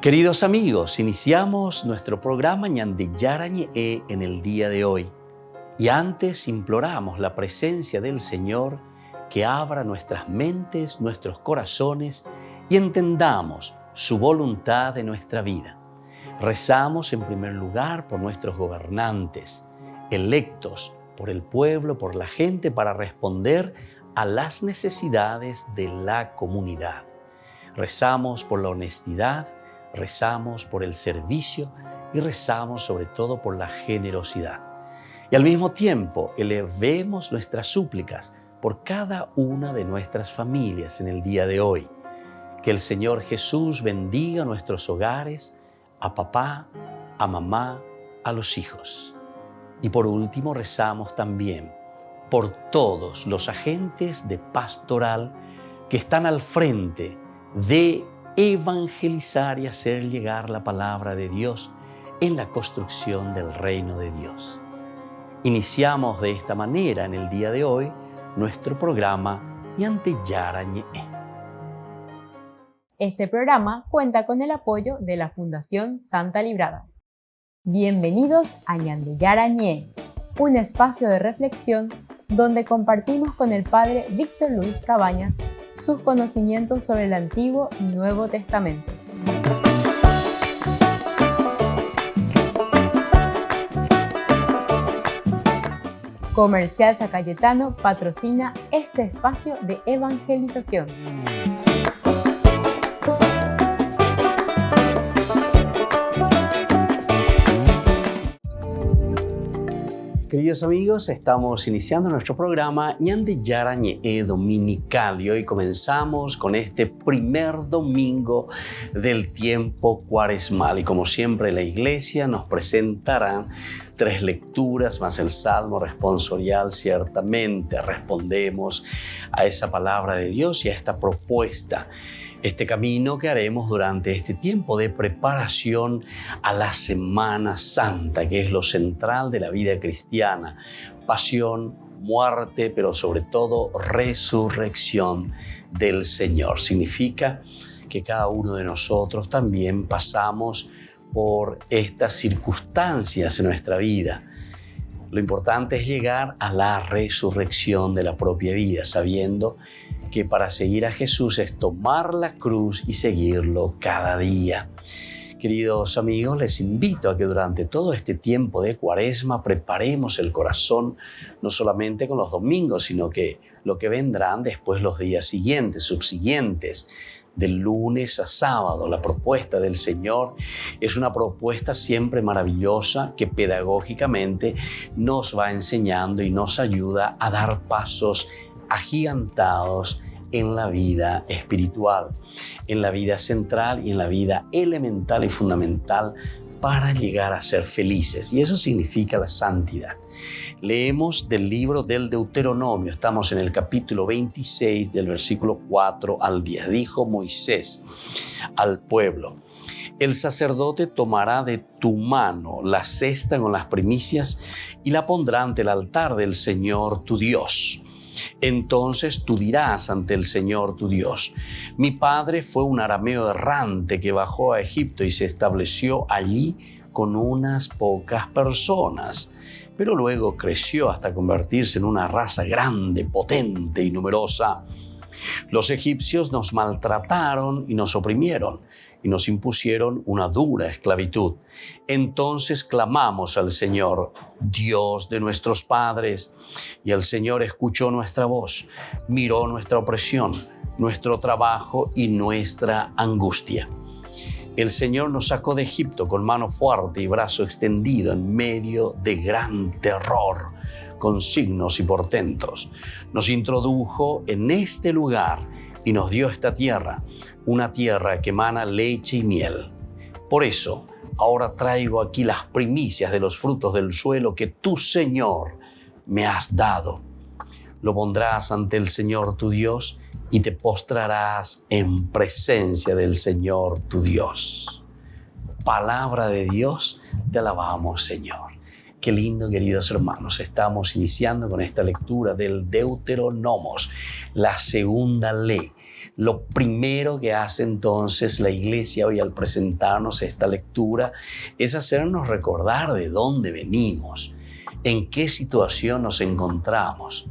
Queridos amigos, iniciamos nuestro programa Ñande Yarañe en el día de hoy. Y antes imploramos la presencia del Señor que abra nuestras mentes, nuestros corazones y entendamos su voluntad en nuestra vida. Rezamos en primer lugar por nuestros gobernantes, electos por el pueblo, por la gente, para responder a las necesidades de la comunidad. Rezamos por la honestidad, rezamos por el servicio y rezamos sobre todo por la generosidad. Y al mismo tiempo elevemos nuestras súplicas por cada una de nuestras familias en el día de hoy. Que el Señor Jesús bendiga nuestros hogares, a papá, a mamá, a los hijos. Y por último rezamos también por todos los agentes de pastoral que están al frente de evangelizar y hacer llegar la palabra de Dios en la construcción del reino de Dios. Iniciamos de esta manera en el día de hoy nuestro programa Ñande Yarañe. Este programa cuenta con el apoyo de la Fundación Santa Librada. Bienvenidos a Ñande Yarañe, un espacio de reflexión donde compartimos con el Padre Víctor Luis Cabañas sus conocimientos sobre el Antiguo y Nuevo Testamento. Comercial San Cayetano patrocina este espacio de evangelización. Queridos amigos, estamos iniciando nuestro programa Ñande Yarañe dominical y hoy comenzamos con este primer domingo del tiempo cuaresmal y como siempre la Iglesia nos presentará 3 lecturas más el Salmo responsorial. Ciertamente respondemos a esa palabra de Dios y a esta propuesta. Este camino que haremos durante este tiempo de preparación a la Semana Santa, que es lo central de la vida cristiana. Pasión, muerte, pero sobre todo resurrección del Señor. Significa que cada uno de nosotros también pasamos por estas circunstancias en nuestra vida. Lo importante es llegar a la resurrección de la propia vida, sabiendo que para seguir a Jesús es tomar la cruz y seguirlo cada día. Queridos amigos, les invito a que durante todo este tiempo de Cuaresma preparemos el corazón, no solamente con los domingos, sino que lo que vendrán después los días siguientes, subsiguientes, del lunes a sábado. La propuesta del Señor es una propuesta siempre maravillosa que pedagógicamente nos va enseñando y nos ayuda a dar pasos agigantados en la vida espiritual, en la vida central y en la vida elemental y fundamental para llegar a ser felices. Y eso significa la santidad. Leemos del libro del Deuteronomio, estamos en el capítulo 26 del versículo 4 al 10. Dijo Moisés al pueblo: el sacerdote tomará de tu mano la cesta con las primicias y la pondrá ante el altar del Señor tu Dios. Entonces tú dirás ante el Señor tu Dios: mi padre fue un arameo errante que bajó a Egipto y se estableció allí con unas pocas personas, pero luego creció hasta convertirse en una raza grande, potente y numerosa. Los egipcios nos maltrataron y nos oprimieron y nos impusieron una dura esclavitud. Entonces clamamos al Señor, Dios de nuestros padres, y el Señor escuchó nuestra voz, miró nuestra opresión, nuestro trabajo y nuestra angustia. El Señor nos sacó de Egipto con mano fuerte y brazo extendido en medio de gran terror, con signos y portentos. Nos introdujo en este lugar y nos dio esta tierra, una tierra que emana leche y miel. Por eso, ahora traigo aquí las primicias de los frutos del suelo que tú, Señor, me has dado. Lo pondrás ante el Señor tu Dios y te postrarás en presencia del Señor tu Dios. Palabra de Dios, te alabamos, Señor. Qué lindo, queridos hermanos. Estamos iniciando con esta lectura del Deuteronomos, la segunda ley. Lo primero que hace entonces la iglesia hoy al presentarnos esta lectura es hacernos recordar de dónde venimos, en qué situación nos encontramos.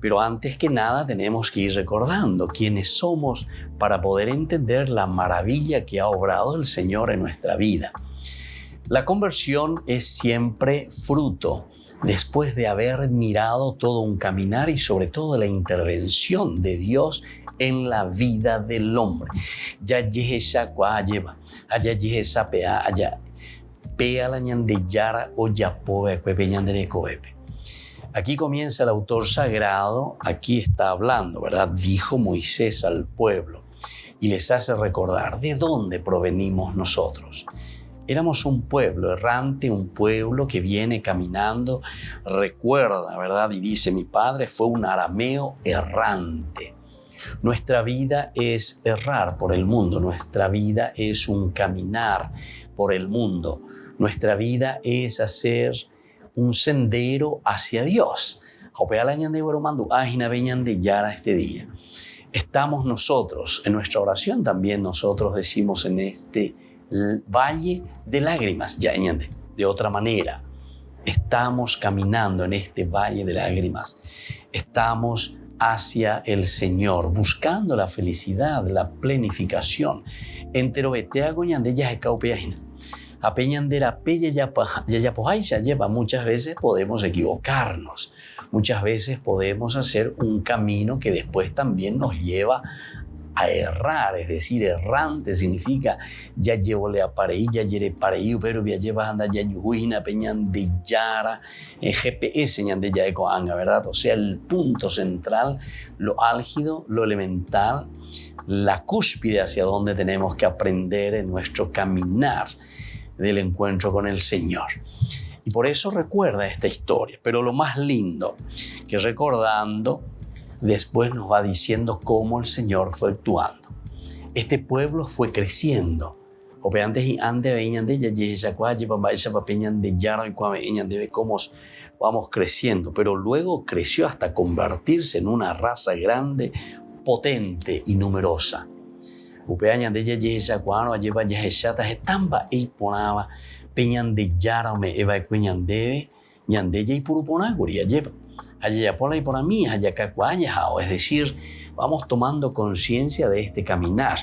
Pero antes que nada tenemos que ir recordando quiénes somos para poder entender la maravilla que ha obrado el Señor en nuestra vida. La conversión es siempre fruto, después de haber mirado todo un caminar y sobre todo la intervención de Dios en la vida del hombre. Aquí comienza el autor sagrado, aquí está hablando, ¿verdad? Dijo Moisés al pueblo y les hace recordar de dónde provenimos nosotros. Éramos un pueblo errante, un pueblo que viene caminando, recuerda, ¿verdad? Y dice, mi padre fue un arameo errante. Nuestra vida es errar por el mundo, nuestra vida es un caminar por el mundo, nuestra vida es hacer un sendero hacia Dios. Este día. Estamos nosotros, en nuestra oración también nosotros decimos en este valle de lágrimas, de otra manera. Estamos caminando en este valle de lágrimas. Estamos hacia el Señor, buscando la felicidad, la plenificación. Muchas veces podemos equivocarnos, muchas veces podemos hacer un camino que después también nos lleva a errar, es decir, errante significa ya llevole a pareí, ya yere pareí, pero ya llevas anda ya yuhuina peñan de yara, GPS ñan de ya de coanga, ¿verdad? O sea, el punto central, lo álgido, lo elemental, la cúspide hacia donde tenemos que aprender en nuestro caminar del encuentro con el Señor. Y por eso recuerda esta historia, pero lo más lindo que recordando después nos va diciendo cómo el Señor fue actuando. Este pueblo fue creciendo. Cómo vamos creciendo, pero luego creció hasta convertirse en una raza grande, potente y numerosa. Es decir, vamos tomando conciencia de este caminar.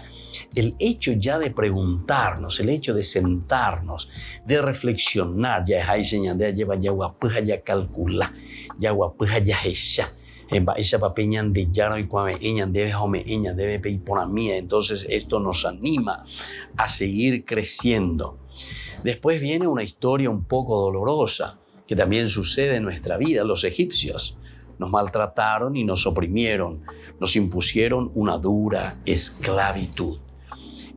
El hecho ya de preguntarnos, el hecho de sentarnos, de reflexionar, ya hay señal de lleva ya guapuja ya calcula, ya guapuja ya esa. Esa papeñan de yaro y cuame eñan debe home eñan debe pei por mía. Entonces esto nos anima a seguir creciendo. Después viene una historia un poco dolorosa que también sucede en nuestra vida. Los egipcios nos maltrataron y nos oprimieron, nos impusieron una dura esclavitud.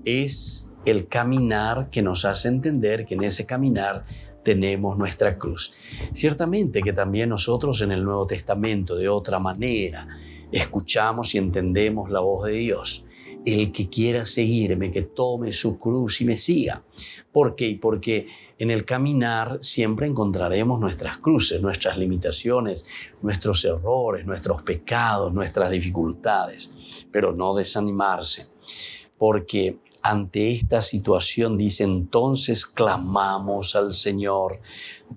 Es el caminar que nos hace entender que en ese caminar tenemos nuestra cruz. Ciertamente que también nosotros en el Nuevo Testamento de otra manera escuchamos y entendemos la voz de Dios. El que quiera seguirme, que tome su cruz y me siga. ¿Por qué? Porque en el caminar siempre encontraremos nuestras cruces, nuestras limitaciones, nuestros errores, nuestros pecados, nuestras dificultades. Pero no desanimarse, porque ante esta situación dice, entonces clamamos al Señor,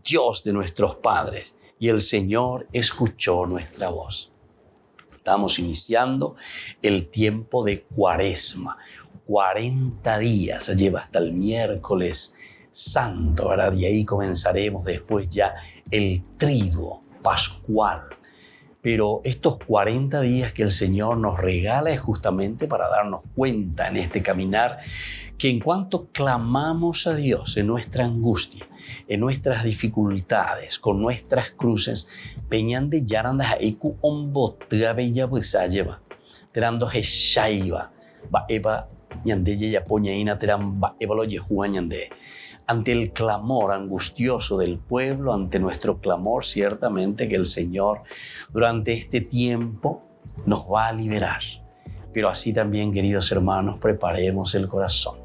Dios de nuestros padres, y el Señor escuchó nuestra voz. Estamos iniciando el tiempo de Cuaresma, 40 días, se lleva hasta el miércoles santo, ¿verdad? Y ahí comenzaremos después ya el triduo pascual. Pero estos 40 días que el Señor nos regala es justamente para darnos cuenta en este caminar que en cuanto clamamos a Dios en nuestra angustia, en nuestras dificultades, con nuestras cruces, peñan de yarandas eiku ombotra bella buesa lleva, terando heshaiva, ba eva ñandeye ya poñaina teran ba eva lo yehua ñande. Ante el clamor angustioso del pueblo, ante nuestro clamor, ciertamente que el Señor durante este tiempo nos va a liberar. Pero así también, queridos hermanos, preparemos el corazón.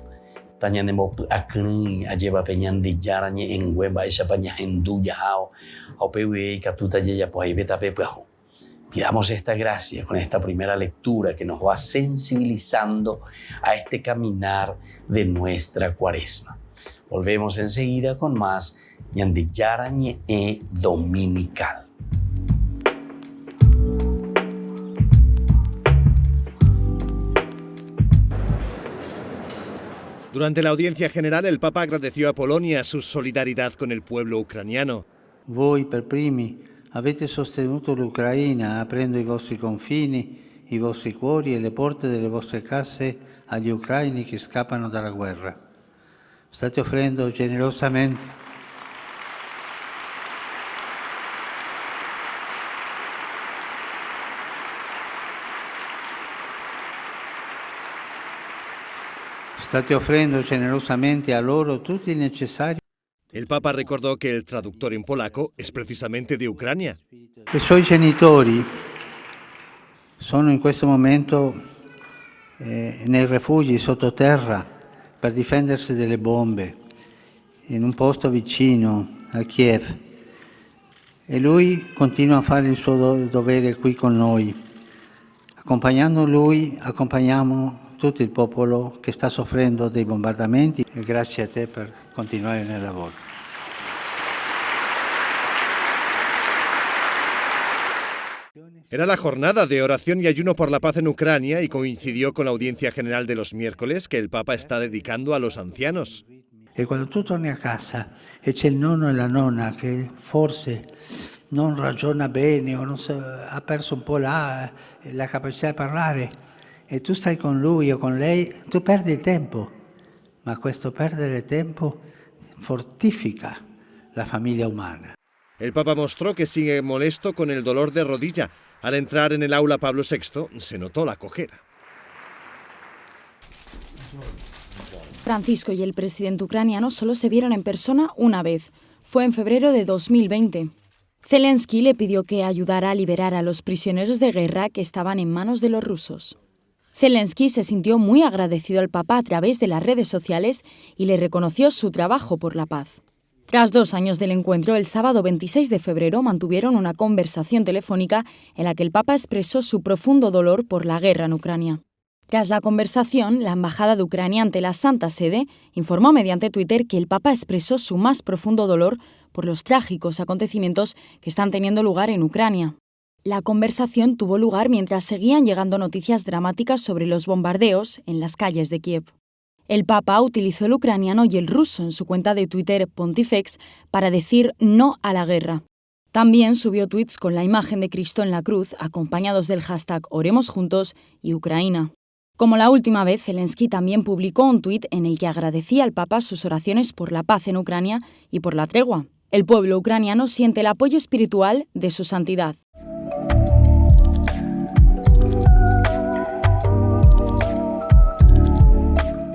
tañanemo akri ayeva peñandi yarañe en hueva ella paña enduya hao o pewe katuta yeya pues ahí beta pepejo. Pidamos esta gracia con esta primera lectura que nos va sensibilizando a este caminar de nuestra cuaresma. Volvemos enseguida con más Ñande Yarañe Dominical. Durante la audiencia general, el Papa agradeció a Polonia su solidaridad con el pueblo ucraniano. Voi per primi avete sostenuto l'Ucraina aprendo i vostri confini, i vostri cuori e le porte delle vostre case agli ucraini che scappano dalla guerra. State offrendo generosamente a loro tutti i necessari. El Papa recordó que el traductor en polaco es precisamente de Ucrania. I suoi genitori sono in questo momento nei rifugi sottoterra per difendersi dalle bombe, in un posto vicino a Kiev. E lui continua a fare il suo dovere qui con noi. Accompagnando lui, accompagniamo tutto il popolo che sta soffrendo dei bombardamenti e grazie a te per continuare nel lavoro. Era la jornada de oración y ayuno por la paz en Ucrania y coincidió con la audiencia general de los miércoles que el Papa está dedicando a los ancianos. E quando tu torni a casa e c'è il nonno e la nonna che forse non ragiona bene o ha perso un po' la capacità di parlare, e tu stai con lui o con lei, tu perdi il tempo, ma questo perdere tempo fortifica la famiglia umana. El Papa mostró que sigue molesto con el dolor de rodilla. Al entrar en el aula Pablo VI se notó la cojera. Francisco y el presidente ucraniano solo se vieron en persona una vez. Fue en febrero de 2020. Zelensky le pidió que ayudara a liberar a los prisioneros de guerra que estaban en manos de los rusos. Zelensky se sintió muy agradecido al Papa a través de las redes sociales y le reconoció su trabajo por la paz. Tras 2 años del encuentro, el sábado 26 de febrero mantuvieron una conversación telefónica en la que el Papa expresó su profundo dolor por la guerra en Ucrania. Tras la conversación, la Embajada de Ucrania ante la Santa Sede informó mediante Twitter que el Papa expresó su más profundo dolor por los trágicos acontecimientos que están teniendo lugar en Ucrania. La conversación tuvo lugar mientras seguían llegando noticias dramáticas sobre los bombardeos en las calles de Kiev. El Papa utilizó el ucraniano y el ruso en su cuenta de Twitter Pontifex para decir no a la guerra. También subió tweets con la imagen de Cristo en la cruz, acompañados del hashtag Oremos Juntos y Ucraina. Como la última vez, Zelensky también publicó un tuit en el que agradecía al Papa sus oraciones por la paz en Ucrania y por la tregua. El pueblo ucraniano siente el apoyo espiritual de su santidad.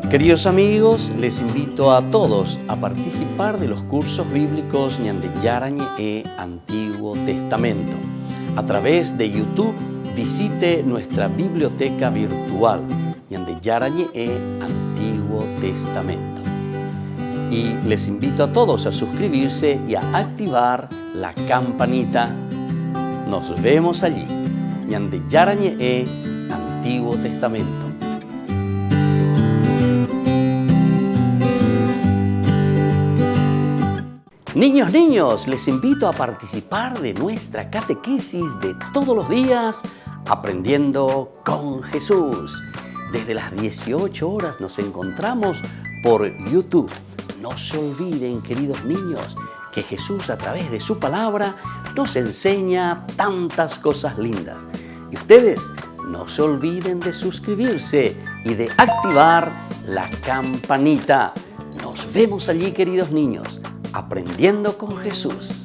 Queridos amigos, les invito a todos a participar de los cursos bíblicos Ñande Yarañe Antiguo Testamento. A través de YouTube, visite nuestra biblioteca virtual Ñande Yarañe Antiguo Testamento. Y les invito a todos a suscribirse y a activar la campanita. Nos vemos allí. Ñande Yarañe Antiguo Testamento. Niños, les invito a participar de nuestra catequesis de todos los días, Aprendiendo con Jesús. Desde las 18 horas nos encontramos por YouTube. No se olviden, queridos niños, que Jesús a través de su palabra nos enseña tantas cosas lindas. Y ustedes no se olviden de suscribirse y de activar la campanita. Nos vemos allí, queridos niños. Aprendiendo con Jesús.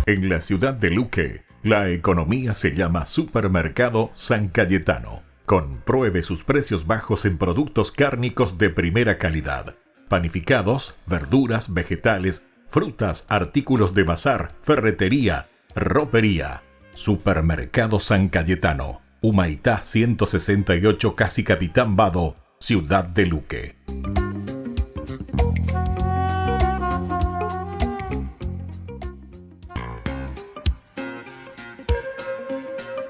En la ciudad de Luque, la economía se llama Supermercado San Cayetano. Compruebe sus precios bajos en productos cárnicos de primera calidad. Panificados, verduras, vegetales, frutas, artículos de bazar, ferretería, Ropería. Supermercado San Cayetano. Humaitá 168, casi Capitán Vado, Ciudad de Luque.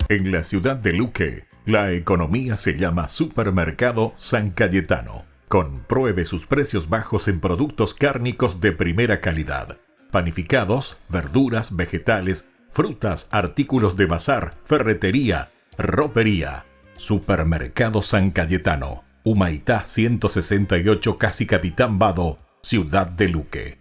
En la ciudad de Luque, la economía se llama Supermercado San Cayetano. Compruebe sus precios bajos en productos cárnicos de primera calidad. Panificados, verduras, vegetales, frutas, artículos de bazar, ferretería, ropería. Supermercado San Cayetano. Humaitá 168, casi Capitán Vado, Ciudad de Luque.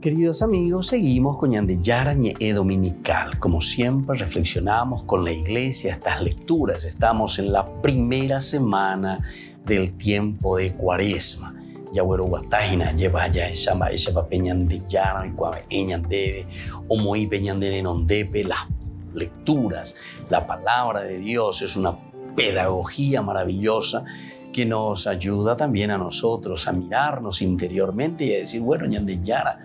Queridos amigos, seguimos con Ñande Yara Ñe'e Dominical. Como siempre, reflexionamos con la iglesia estas lecturas. Estamos en la primera semana del tiempo de Cuaresma. Yagüero Guatágina lleva ya esa Ñande Yara y Cuave Ñandebe, Omoí Peñandere Nondepe. Las lecturas, la palabra de Dios es una pedagogía maravillosa que nos ayuda también a nosotros a mirarnos interiormente y a decir, bueno, Ñande Yara,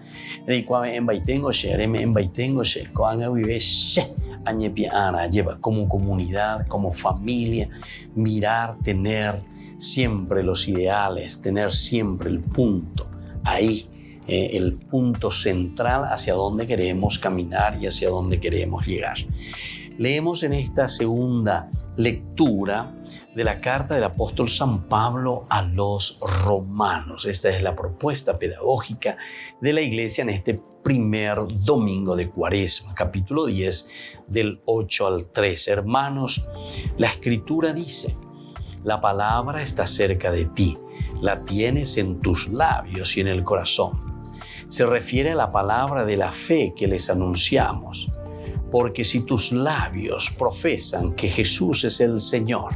lleva como comunidad, como familia, mirar, tener siempre los ideales, tener siempre el punto ahí, el punto central hacia donde queremos caminar y hacia donde queremos llegar. Leemos en esta segunda lectura de la carta del apóstol San Pablo a los romanos. Esta es la propuesta pedagógica de la iglesia en este primer domingo de Cuaresma, capítulo 10, del 8 al 13. Hermanos, la Escritura dice, la palabra está cerca de ti, la tienes en tus labios y en el corazón. Se refiere a la palabra de la fe que les anunciamos. Porque si tus labios profesan que Jesús es el Señor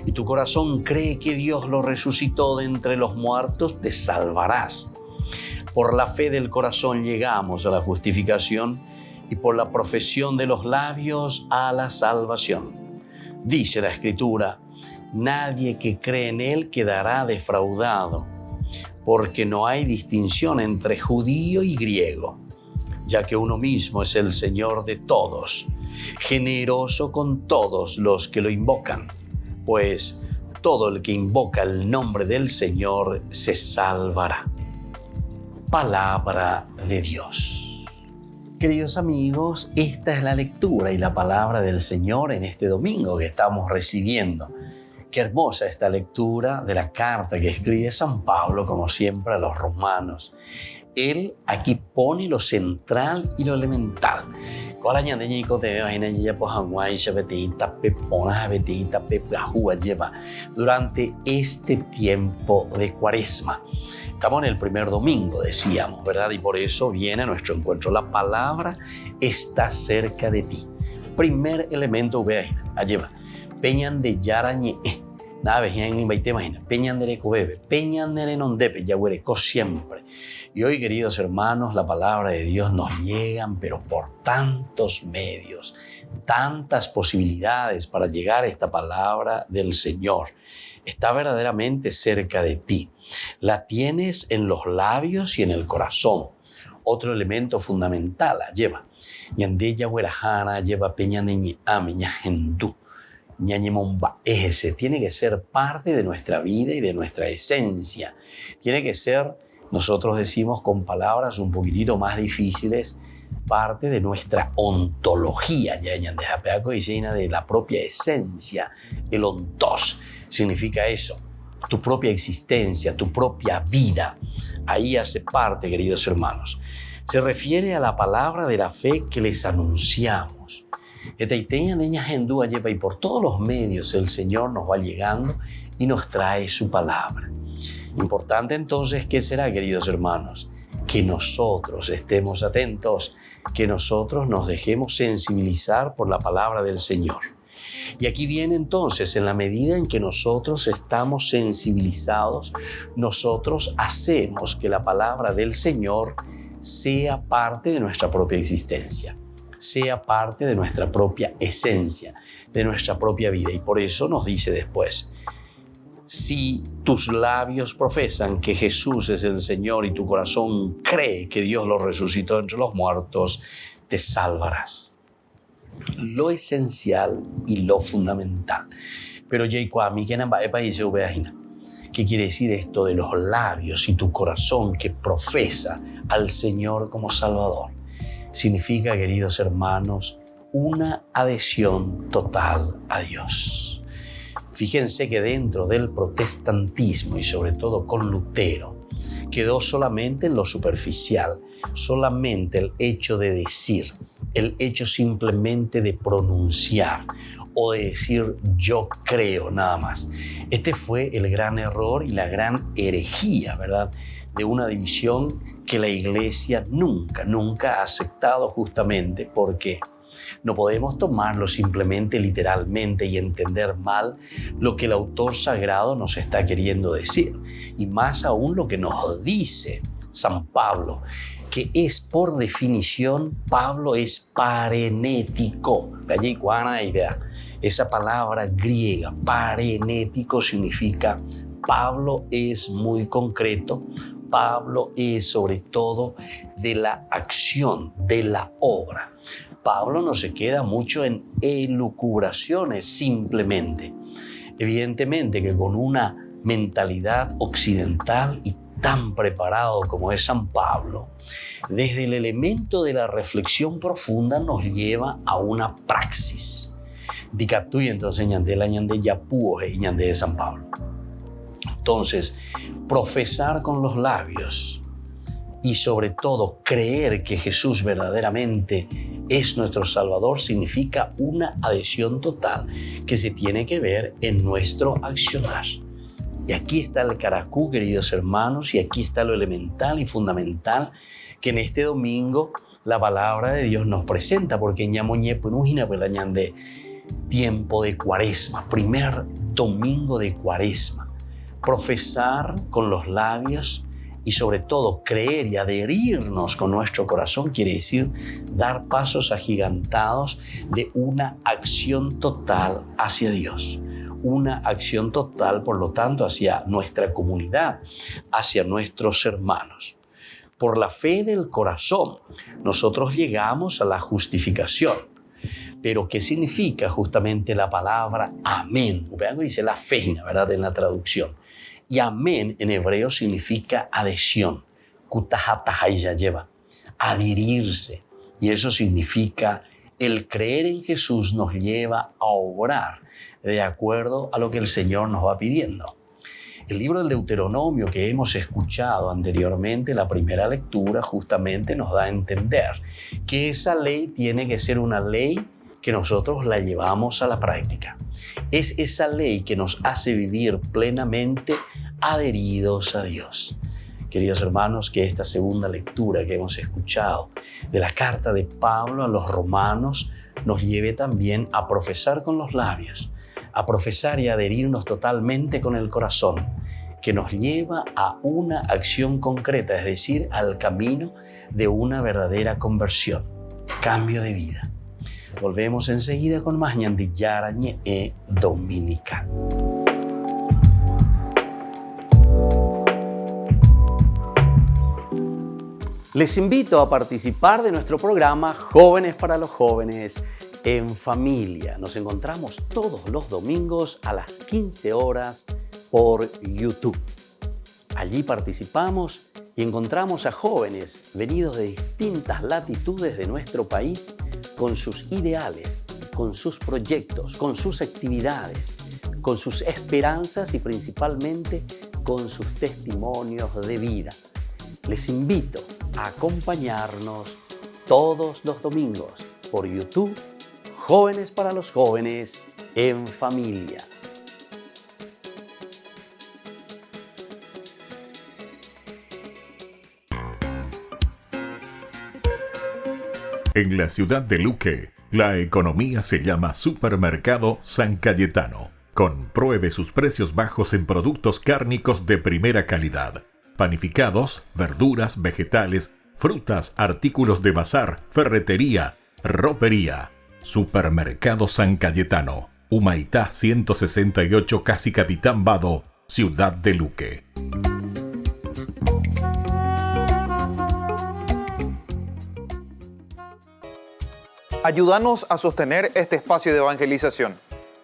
y tu corazón cree que Dios lo resucitó de entre los muertos, te salvarás. Por la fe del corazón llegamos a la justificación y por la profesión de los labios a la salvación. Dice la Escritura, nadie que cree en Él quedará defraudado, porque no hay distinción entre judío y griego, ya que uno mismo es el Señor de todos, generoso con todos los que lo invocan, pues todo el que invoca el nombre del Señor se salvará. Palabra de Dios. Queridos amigos, esta es la lectura y la palabra del Señor en este domingo que estamos recibiendo. Qué hermosa esta lectura de la carta que escribe San Pablo, como siempre, a los romanos. Él aquí pone lo central y lo elemental. Durante este tiempo de Cuaresma. Estamos en el primer domingo, decíamos, ¿verdad? Y por eso viene nuestro encuentro. La palabra está cerca de ti. Primer elemento, lleva. Peñande Yara Ñe'e. Nada, vejían invité, imagina. Peñandere Cobebe, Peñandere Nondepe, Yagüereco siempre. Y hoy, queridos hermanos, la palabra de Dios nos llega, pero por tantos medios, tantas posibilidades para llegar a esta palabra del Señor. Está verdaderamente cerca de ti. La tienes en los labios y en el corazón. Otro elemento fundamental, la lleva. Ñande Yagüerajana, lleva Peñande Ñe'ame, Ñagendú. Ese tiene que ser parte de nuestra vida y de nuestra esencia. Tiene que ser, nosotros decimos con palabras un poquitito más difíciles, parte de nuestra ontología, de la propia esencia. El ontos significa eso, tu propia existencia, tu propia vida. Ahí hace parte, queridos hermanos. Se refiere a la palabra de la fe que les anunciamos. Y por todos los medios el Señor nos va llegando y nos trae su palabra. Importante entonces, ¿qué será, queridos hermanos? Que nosotros estemos atentos, que nosotros nos dejemos sensibilizar por la palabra del Señor. Y aquí viene entonces, en la medida en que nosotros estamos sensibilizados, nosotros hacemos que la palabra del Señor sea parte de nuestra propia existencia. sea parte de nuestra propia esencia, de nuestra propia vida. Y por eso nos dice después, si tus labios profesan que Jesús es el Señor y tu corazón cree que Dios lo resucitó entre los muertos, te salvarás. Lo esencial y lo fundamental. Pero ¿qué quiere decir esto de los labios y tu corazón que profesa al Señor como Salvador? Significa, queridos hermanos, una adhesión total a Dios. Fíjense que dentro del protestantismo y sobre todo con Lutero, quedó solamente en lo superficial, solamente el hecho de decir, el hecho simplemente de pronunciar o de decir yo creo nada más. Este fue el gran error y la gran herejía, ¿verdad?, de una división que la Iglesia nunca ha aceptado, justamente porque no podemos tomarlo simplemente literalmente y entender mal lo que el autor sagrado nos está queriendo decir. Y más aún lo que nos dice San Pablo, que es por definición, Pablo es parenético. Esa palabra griega, parenético, significa Pablo es muy concreto. Pablo es sobre todo de la acción, de la obra. Pablo no se queda mucho en elucubraciones simplemente. Evidentemente que con una mentalidad occidental y tan preparado como es San Pablo, desde el elemento de la reflexión profunda nos lleva a una praxis. Dicatui entonces ñande la ñande yapuo y ñande de San Pablo. Entonces, profesar con los labios y sobre todo creer que Jesús verdaderamente es nuestro Salvador significa una adhesión total que se tiene que ver en nuestro accionar. Y aquí está el caracú, queridos hermanos, y aquí está lo elemental y fundamental que en este domingo la palabra de Dios nos presenta, porque en Ñamoñé Punujina Pelañán de tiempo de Cuaresma, primer domingo de Cuaresma. Profesar con los labios y sobre todo creer y adherirnos con nuestro corazón quiere decir dar pasos agigantados de una acción total hacia Dios. Una acción total, por lo tanto, hacia nuestra comunidad, hacia nuestros hermanos. Por la fe del corazón, nosotros llegamos a la justificación. Pero, ¿qué significa justamente la palabra amén? Vean, dice la fe, ¿verdad?, en la traducción. Y amén en hebreo significa adhesión. Kutahatahaya lleva, adherirse. Y eso significa el creer en Jesús nos lleva a obrar de acuerdo a lo que el Señor nos va pidiendo. El libro del Deuteronomio que hemos escuchado anteriormente, la primera lectura, justamente nos da a entender que esa ley tiene que ser una ley que nosotros la llevamos a la práctica. Es esa ley que nos hace vivir plenamente adheridos a Dios. Queridos hermanos, que esta segunda lectura que hemos escuchado de la carta de Pablo a los romanos nos lleve también a profesar con los labios, a profesar y adherirnos totalmente con el corazón, que nos lleva a una acción concreta, es decir, al camino de una verdadera conversión, cambio de vida. Volvemos enseguida con más Ñande Yarañe Dominical. Les invito a participar de nuestro programa Jóvenes para los Jóvenes en Familia. Nos encontramos todos los domingos a las 15 horas por YouTube. Allí participamos y encontramos a jóvenes venidos de distintas latitudes de nuestro país con sus ideales, con sus proyectos, con sus actividades, con sus esperanzas y principalmente con sus testimonios de vida. Les invito a acompañarnos todos los domingos por YouTube, Jóvenes para los Jóvenes en Familia. En la ciudad de Luque, la economía se llama Supermercado San Cayetano. Compruebe sus precios bajos en productos cárnicos de primera calidad. Panificados, verduras, vegetales, frutas, artículos de bazar, ferretería, Ropería. Supermercado San Cayetano. Humaitá 168, casi Capitán Vado, Ciudad de Luque. Ayúdanos a sostener este espacio de evangelización.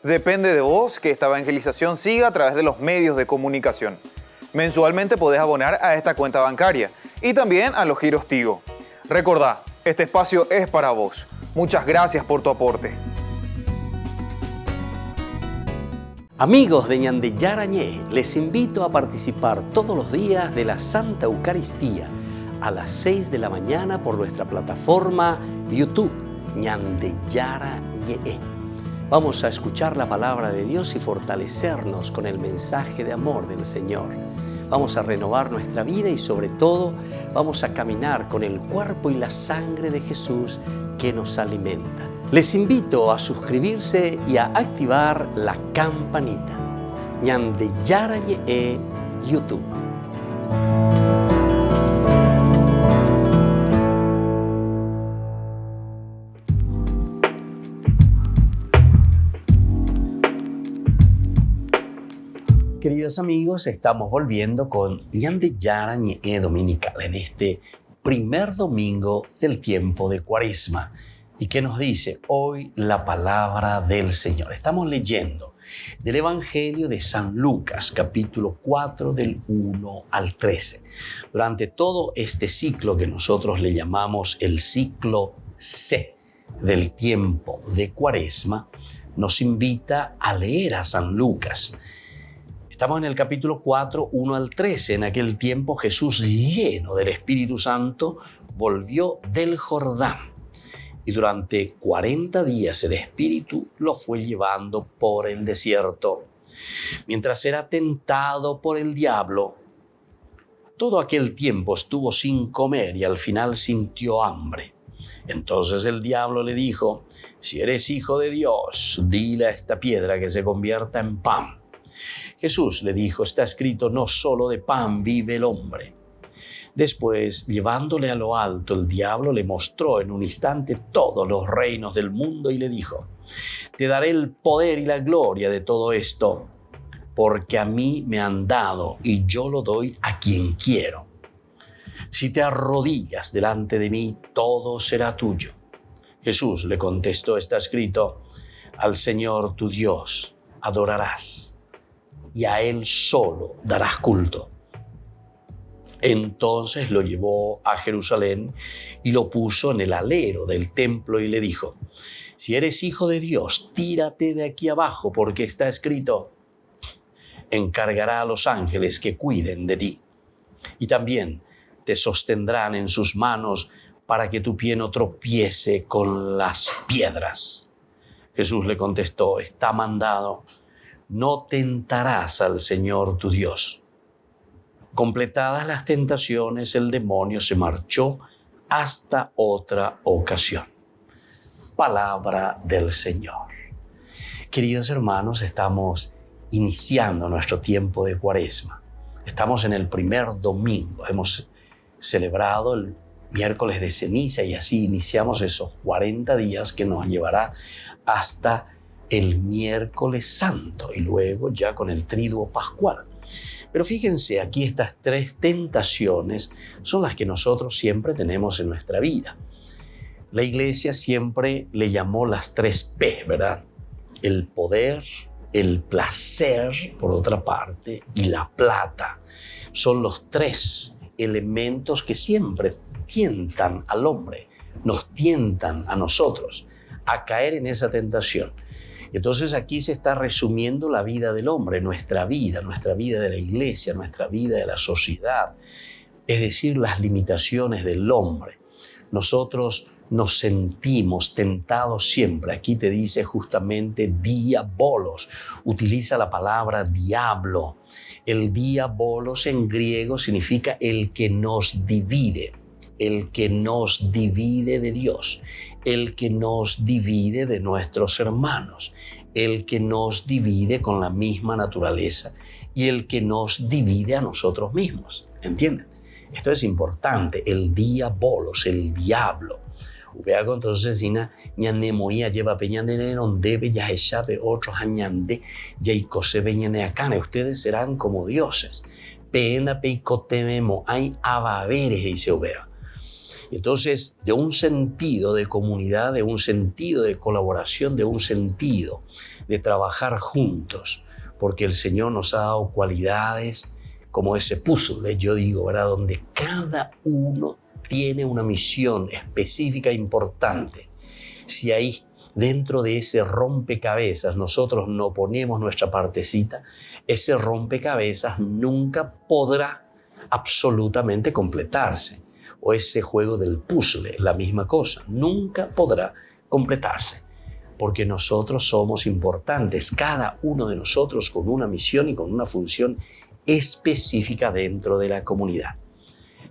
Depende de vos que esta evangelización siga a través de los medios de comunicación. Mensualmente podés abonar a esta cuenta bancaria y también a los giros Tigo. Recordá, este espacio es para vos. Muchas gracias por tu aporte. Amigos de Ñande Yarañé, les invito a participar todos los días de la Santa Eucaristía a las 6 de la mañana por nuestra plataforma YouTube, Ñande Yarañé. Vamos a escuchar la palabra de Dios y fortalecernos con el mensaje de amor del Señor. Vamos a renovar nuestra vida y sobre todo vamos a caminar con el cuerpo y la sangre de Jesús que nos alimenta. Les invito a suscribirse y a activar la campanita. Ñande Yarañé YouTube. Queridos amigos, estamos volviendo con Ñande Yarañé Dominical en este primer domingo del tiempo de Cuaresma. ¿Y qué nos dice hoy la palabra del Señor? Estamos leyendo del Evangelio de San Lucas, capítulo 4, del 1 al 13. Durante todo este ciclo que nosotros le llamamos el ciclo C del tiempo de Cuaresma, nos invita a leer a San Lucas. Estamos en el capítulo 4, 1 al 13. En aquel tiempo Jesús, lleno del Espíritu Santo, volvió del Jordán. Y durante 40 días el Espíritu lo fue llevando por el desierto. Mientras era tentado por el diablo, todo aquel tiempo estuvo sin comer y al final sintió hambre. Entonces el diablo le dijo: si eres hijo de Dios, dile a esta piedra que se convierta en pan. Jesús le dijo: está escrito, no solo de pan vive el hombre. Después, llevándole a lo alto, el diablo le mostró en un instante todos los reinos del mundo y le dijo: te daré el poder y la gloria de todo esto, porque a mí me han dado y yo lo doy a quien quiero. Si te arrodillas delante de mí, todo será tuyo. Jesús le contestó: está escrito, al Señor tu Dios adorarás y a Él solo darás culto. Entonces lo llevó a Jerusalén y lo puso en el alero del templo y le dijo: si eres hijo de Dios, tírate de aquí abajo, porque está escrito, encargará a los ángeles que cuiden de ti. Y también te sostendrán en sus manos para que tu pie no tropiece con las piedras. Jesús le contestó: está mandado, no tentarás al Señor tu Dios. Completadas las tentaciones, el demonio se marchó hasta otra ocasión. Palabra del Señor. Queridos hermanos, estamos iniciando nuestro tiempo de Cuaresma. Estamos en el primer domingo. Hemos celebrado el miércoles de ceniza y así iniciamos esos 40 días que nos llevará hasta el miércoles santo y luego ya con el triduo pascual. Pero fíjense, aquí estas tres tentaciones son las que nosotros siempre tenemos en nuestra vida. La iglesia siempre le llamó las 3 P, ¿verdad? El poder, el placer, por otra parte, y la plata. Son los 3 elementos que siempre tientan al hombre, nos tientan a nosotros a caer en esa tentación. Entonces aquí se está resumiendo la vida del hombre, nuestra vida de la iglesia, nuestra vida de la sociedad, es decir, las limitaciones del hombre. Nosotros nos sentimos tentados siempre. Aquí te dice justamente diabolos, utiliza la palabra diablo. El diabolos en griego significa el que nos divide de Dios, el que nos divide de nuestros hermanos, el que nos divide con la misma naturaleza y el que nos divide a nosotros mismos. ¿Entienden? Esto es importante, el diabolos, el diablo. Upea entonces sina ñande moía lleva peñande no debe ya echape otros añande ya y cose peñande acá. Ustedes serán como dioses. Pena peicotemo hay abaveres dice Upea. Entonces, de un sentido de comunidad, de un sentido de colaboración, de un sentido de trabajar juntos, porque el Señor nos ha dado cualidades como ese puzzle, yo digo, ¿verdad? Donde cada uno tiene una misión específica importante. Si ahí dentro de ese rompecabezas nosotros no ponemos nuestra partecita, ese rompecabezas nunca podrá absolutamente completarse. O ese juego del puzzle, la misma cosa, nunca podrá completarse. Porque nosotros somos importantes, cada uno de nosotros con una misión y con una función específica dentro de la comunidad.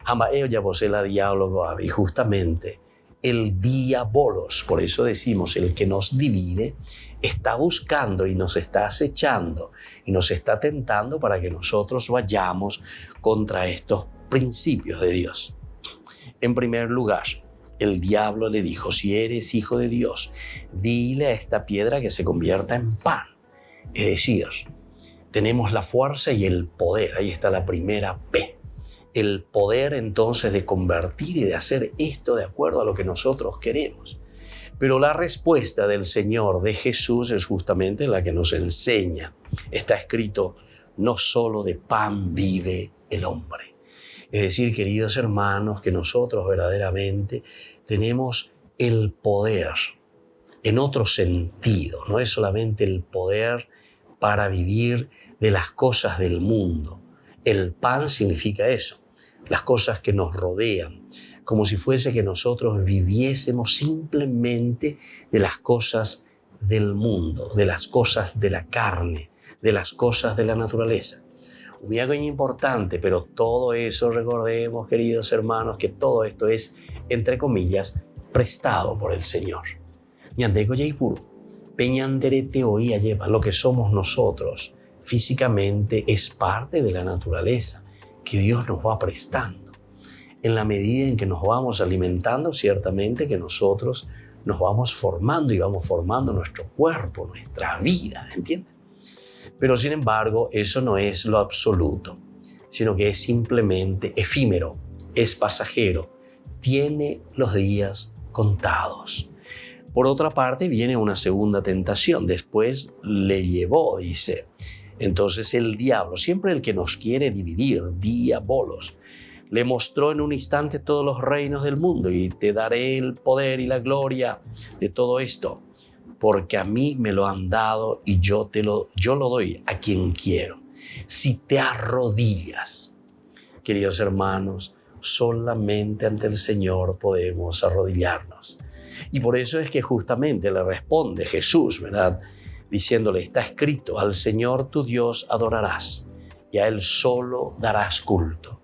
Amaeo ya posee la diálogo y justamente el diabolos, por eso decimos el que nos divide, está buscando y nos está acechando y nos está tentando para que nosotros vayamos contra estos principios de Dios. En primer lugar, el diablo le dijo, si eres hijo de Dios, dile a esta piedra que se convierta en pan. Es decir, tenemos la fuerza y el poder, ahí está la primera P. El poder entonces de convertir y de hacer esto de acuerdo a lo que nosotros queremos. Pero la respuesta del Señor, de Jesús, es justamente la que nos enseña. Está escrito, no solo de pan vive el hombre. Es decir, queridos hermanos, que nosotros verdaderamente tenemos el poder en otro sentido. No es solamente el poder para vivir de las cosas del mundo. El pan significa eso, las cosas que nos rodean, como si fuese que nosotros viviésemos simplemente de las cosas del mundo, de las cosas de la carne, de las cosas de la naturaleza. Muy algo importante, pero todo eso, recordemos, queridos hermanos, que todo esto es, entre comillas, prestado por el Señor. Ñandeko yaipuru, peñanderete oía lleva, lo que somos nosotros físicamente es parte de la naturaleza que Dios nos va prestando. En la medida en que nos vamos alimentando, ciertamente que nosotros nos vamos formando y vamos formando nuestro cuerpo, nuestra vida, ¿entienden? Pero sin embargo, eso no es lo absoluto, sino que es simplemente efímero, es pasajero, tiene los días contados. Por otra parte, viene una segunda tentación, después le llevó, dice. Entonces el diablo, siempre el que nos quiere dividir, diabolos, le mostró en un instante todos los reinos del mundo y te daré el poder y la gloria de todo esto. Porque a mí me lo han dado y yo lo doy a quien quiero. Si te arrodillas, queridos hermanos, solamente ante el Señor podemos arrodillarnos. Y por eso es que justamente le responde Jesús, ¿verdad? Diciéndole, está escrito, al Señor tu Dios adorarás y a Él solo darás culto.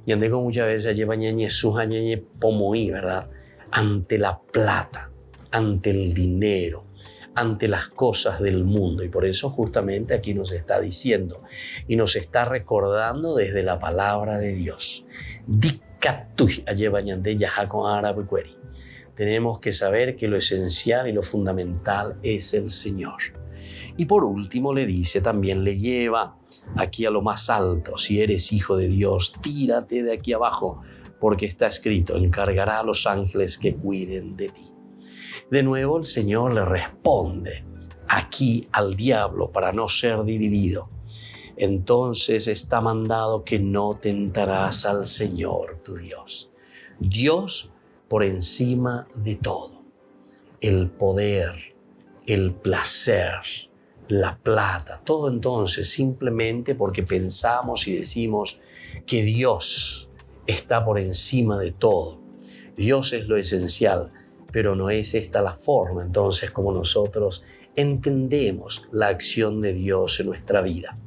Y andego muchas veces lleva ñañe suja ñañe pomoí, ¿verdad? Ante la plata, ante el dinero, ante las cosas del mundo. Y por eso justamente aquí nos está diciendo y nos está recordando desde la palabra de Dios. Tenemos que saber que lo esencial y lo fundamental es el Señor. Y por último le dice, también le lleva aquí a lo más alto. Si eres hijo de Dios, tírate de aquí abajo, porque está escrito, encargará a los ángeles que cuiden de ti. De nuevo el Señor le responde aquí al diablo para no ser dividido. Entonces está mandado que no tentarás al Señor tu Dios. Dios por encima de todo. El poder, el placer, la plata, todo entonces simplemente porque pensamos y decimos que Dios está por encima de todo. Dios es lo esencial. Pero no es esta la forma, entonces, como nosotros entendemos la acción de Dios en nuestra vida.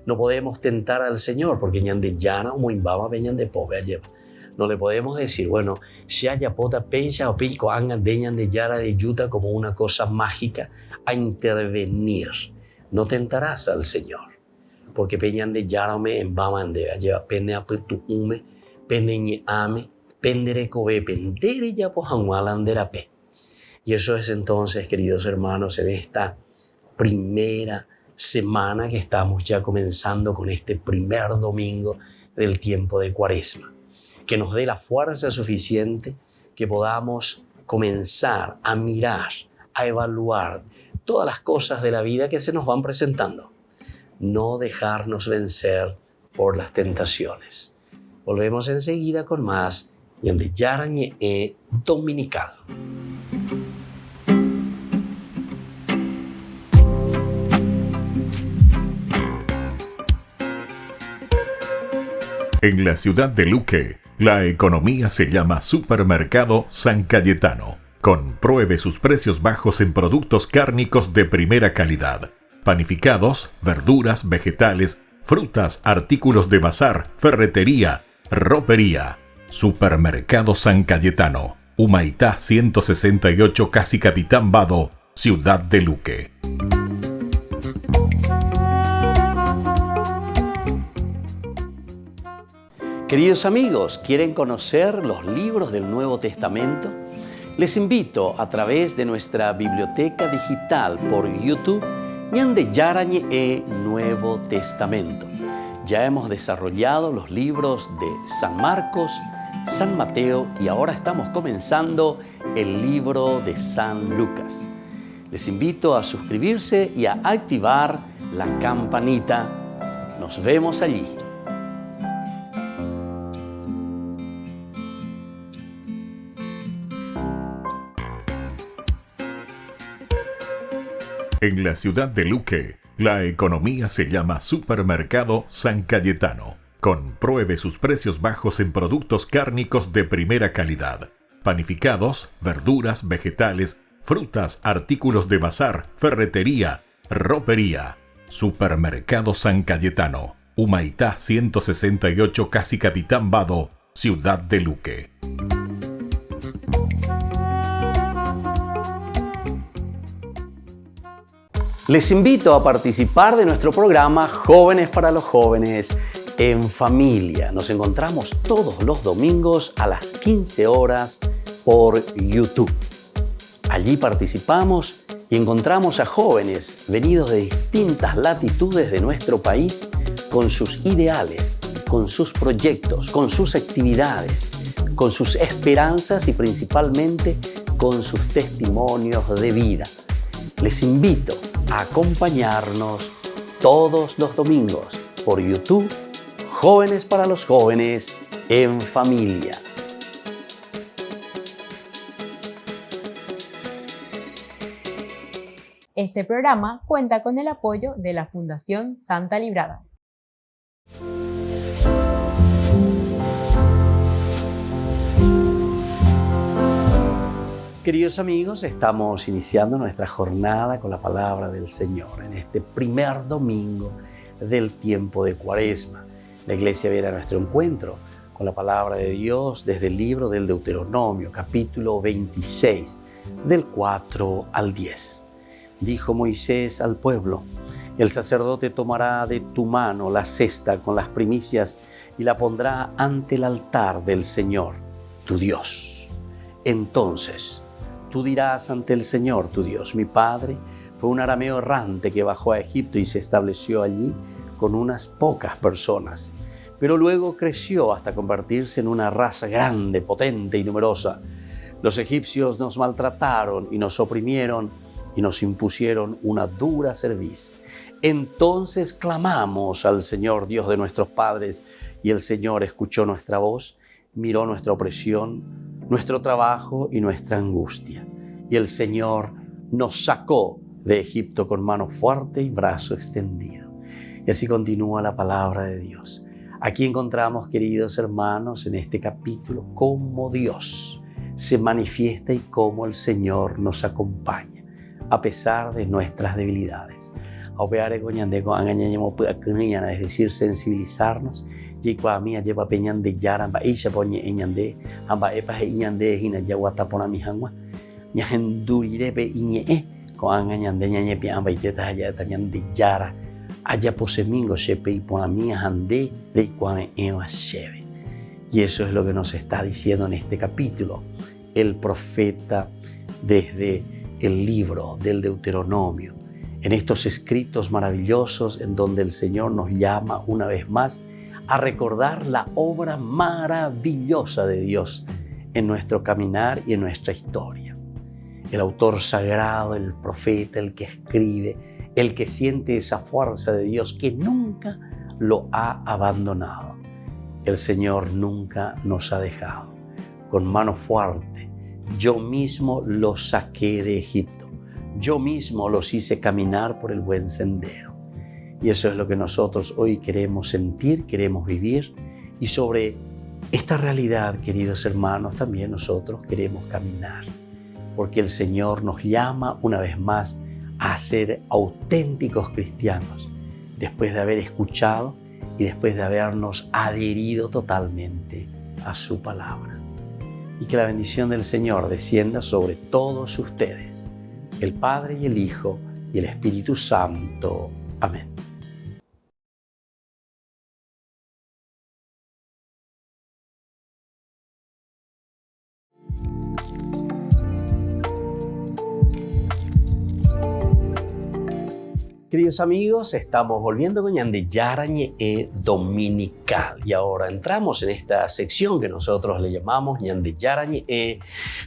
No podemos tentar al Señor, porque ñande llana o muimbama veñan de pobre lleva. No le podemos decir, bueno, si haya pota pecha o pico angan deñan de yara de yuta como una cosa mágica a intervenir. No tentarás al Señor, porque peñan de yara me embaman de lleva pene a tu ume, pene ñe ame, penderecobe, pendere ya pojangualanderape. Y eso es entonces, queridos hermanos, en esta primera semana que estamos ya comenzando con este primer domingo del tiempo de Cuaresma. Que nos dé la fuerza suficiente que podamos comenzar a mirar, a evaluar todas las cosas de la vida que se nos van presentando. No dejarnos vencer por las tentaciones. Volvemos enseguida con más Ñande Yara Ñe'e Dominical. En la ciudad de Luque, la economía se llama Supermercado San Cayetano. Compruebe sus precios bajos en productos cárnicos de primera calidad. Panificados, verduras, vegetales, frutas, artículos de bazar, ferretería, ropería. Supermercado San Cayetano, Humaitá 168, Casi Capitán Vado, ciudad de Luque. Queridos amigos, ¿quieren conocer los libros del Nuevo Testamento? Les invito a través de nuestra biblioteca digital por YouTube, Ñande Yara Ñe'e Nuevo Testamento. Ya hemos desarrollado los libros de San Marcos, San Mateo y ahora estamos comenzando el libro de San Lucas. Les invito a suscribirse y a activar la campanita. Nos vemos allí. En la ciudad de Luque, la economía se llama Supermercado San Cayetano. Compruebe sus precios bajos en productos cárnicos de primera calidad. Panificados, verduras, vegetales, frutas, artículos de bazar, ferretería, ropería. Supermercado San Cayetano, Humaitá 168, Casi Capitán Vado, ciudad de Luque. Les invito a participar de nuestro programa Jóvenes para los Jóvenes en Familia. Nos encontramos todos los domingos a las 15 horas por YouTube. Allí participamos y encontramos a jóvenes venidos de distintas latitudes de nuestro país con sus ideales, con sus proyectos, con sus actividades, con sus esperanzas y principalmente con sus testimonios de vida. Les invito a acompañarnos todos los domingos por YouTube, Jóvenes para los Jóvenes en Familia. Este programa cuenta con el apoyo de la Fundación Santa Librada. Queridos amigos, estamos iniciando nuestra jornada con la palabra del Señor en este primer domingo del tiempo de Cuaresma. La Iglesia viene a nuestro encuentro con la palabra de Dios desde el libro del Deuteronomio, capítulo 26, del 4 al 10. Dijo Moisés al pueblo: el sacerdote tomará de tu mano la cesta con las primicias y la pondrá ante el altar del Señor, tu Dios. Entonces tú dirás ante el Señor tu Dios: mi padre fue un arameo errante que bajó a Egipto y se estableció allí con unas pocas personas, pero luego creció hasta convertirse en una raza grande, potente y numerosa. Los egipcios nos maltrataron y nos oprimieron y nos impusieron una dura cerviz. Entonces clamamos al Señor, Dios de nuestros padres, y el Señor escuchó nuestra voz, miró nuestra opresión, nuestro trabajo y nuestra angustia. Y el Señor nos sacó de Egipto con mano fuerte y brazo extendido. Y así continúa la palabra de Dios. Aquí encontramos, queridos hermanos, en este capítulo, cómo Dios se manifiesta y cómo el Señor nos acompaña, a pesar de nuestras debilidades. Es decir, sensibilizarnos. Y eso es lo que nos está diciendo en este capítulo el profeta desde el libro del Deuteronomio, en estos escritos maravillosos en donde el Señor nos llama una vez más a recordar la obra maravillosa de Dios en nuestro caminar y en nuestra historia. El autor sagrado, el profeta, el que escribe, el que siente esa fuerza de Dios que nunca lo ha abandonado. El Señor nunca nos ha dejado. Con mano fuerte, yo mismo los saqué de Egipto. Yo mismo los hice caminar por el buen sendero. Y eso es lo que nosotros hoy queremos sentir, queremos vivir. Y sobre esta realidad, queridos hermanos, también nosotros queremos caminar. Porque el Señor nos llama una vez más a ser auténticos cristianos, después de haber escuchado y después de habernos adherido totalmente a su palabra. Y que la bendición del Señor descienda sobre todos ustedes, el Padre y el Hijo y el Espíritu Santo. Amén. Queridos amigos, estamos volviendo con Ñande Yarañe Dominical y ahora entramos en esta sección que nosotros le llamamos Ñande Yarañe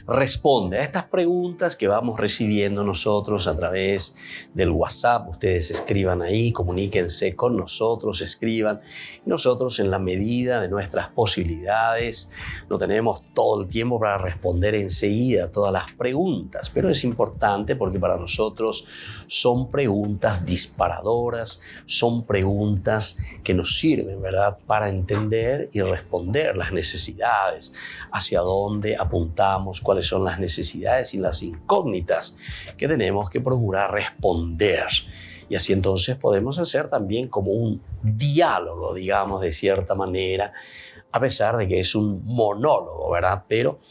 Responde a estas preguntas que vamos recibiendo nosotros a través del WhatsApp. Ustedes escriban ahí, comuníquense con nosotros, escriban. Y nosotros, en la medida de nuestras posibilidades, no tenemos todo el tiempo para responder enseguida a todas las preguntas, pero es importante porque para nosotros son preguntas disparadoras, son preguntas que nos sirven, ¿verdad?, para entender y responder las necesidades, hacia dónde apuntamos, cuáles son las necesidades y las incógnitas que tenemos que procurar responder. Y así entonces podemos hacer también como un diálogo, digamos, de cierta manera, a pesar de que es un monólogo, ¿verdad? Pero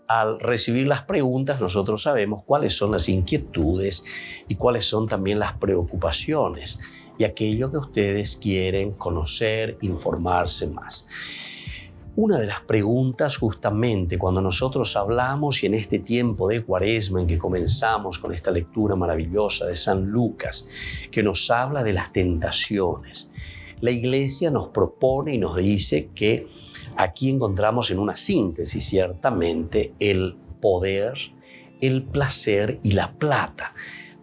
al recibir las preguntas, nosotros sabemos cuáles son las inquietudes y cuáles son también las preocupaciones y aquello que ustedes quieren conocer, informarse más. Una de las preguntas justamente cuando nosotros hablamos y en este tiempo de Cuaresma en que comenzamos con esta lectura maravillosa de San Lucas que nos habla de las tentaciones, la Iglesia nos propone y nos dice que aquí encontramos en una síntesis ciertamente el poder, el placer y la plata.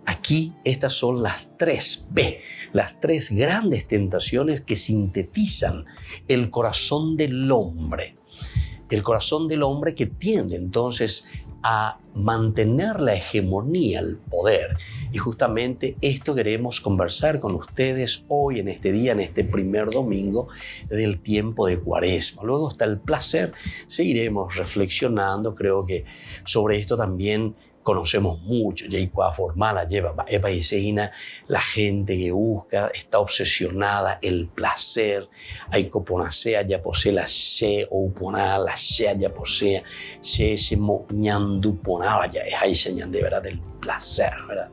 Aquí estas son las 3 P, las 3 grandes tentaciones que sintetizan el corazón del hombre. El corazón del hombre que tiende entonces a mantener la hegemonía, el poder. Y justamente esto queremos conversar con ustedes hoy, en este día, en este primer domingo del tiempo de Cuaresma. Luego está el placer, seguiremos reflexionando, creo que sobre esto también conocemos mucho, ya formala lleva la gente que busca, está obsesionada el placer, hay coponasea ya posee la she o uponá la shea ya posee she se mo ñandu ponaba ya es ahí se ñande, verdad, del placer, verdad.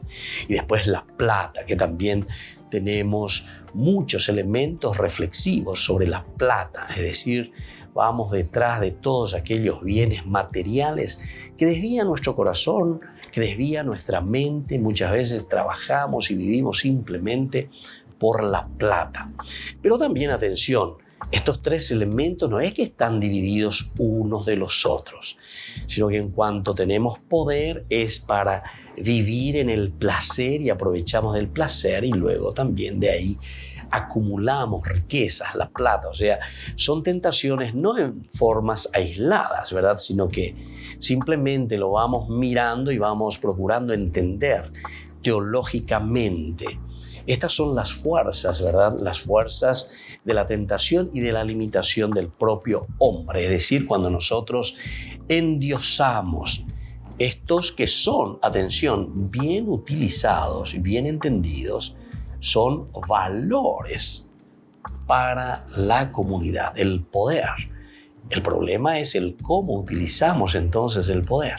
Y después la plata, que también tenemos muchos elementos reflexivos sobre la plata, es decir, vamos detrás de todos aquellos bienes materiales que desvían nuestro corazón, que desvían nuestra mente. Muchas veces trabajamos y vivimos simplemente por la plata. Pero también, atención, estos 3 elementos no es que están divididos unos de los otros, sino que en cuanto tenemos poder es para vivir en el placer y aprovechamos del placer y luego también de ahí acumulamos riquezas, la plata. O sea, son tentaciones no en formas aisladas, ¿verdad?, sino que simplemente lo vamos mirando y vamos procurando entender teológicamente. Estas son las fuerzas, ¿verdad?, las fuerzas de la tentación y de la limitación del propio hombre. Es decir, cuando nosotros endiosamos estos que son, atención, bien utilizados y bien entendidos, son valores para la comunidad, el poder. El problema es el cómo utilizamos entonces el poder.